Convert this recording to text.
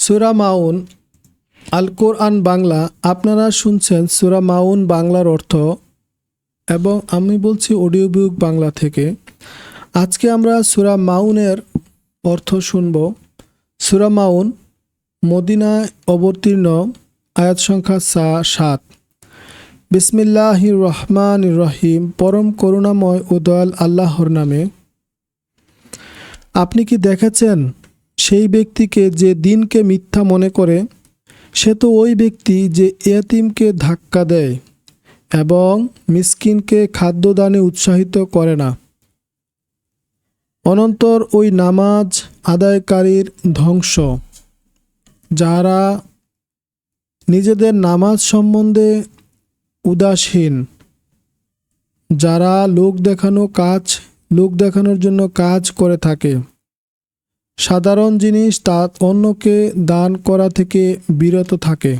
সূরা মাউন আল কোরআন বাংলা। আপনারা শুনছেন সূরা মাউন বাংলার অর্থ এবং আমি বলছি অডিও বুক বাংলা থেকে। আজকে আমরা সূরা মাউনের অর্থ শুনব। সূরা মাউন মদিনায় অবতীর্ণ, আয়াত সংখ্যা 7। বিসমিল্লাহির রহমানির রহিম। পরম করুণাময় ও দয়াল আল্লাহর নামে। আপনি কি দেখেছেন সেই ব্যক্তিকে যে দিনকে মিথ্যা মনে করে? সে তো ওই ব্যক্তি যে এতিমকে ধাক্কা দেয় এবং মিসকিনকে খাদ্যদানে উৎসাহিত করে না। অনন্তর ওই নামাজ আদায়কারীর ধ্বংস, যারা নিজেদের নামাজ সম্বন্ধে উদাসীন, যারা লোক দেখানোর জন্য কাজ করে থাকে, সাধারণ জিনিস তা অন্যকে দান করা থেকে বিরত থাকে।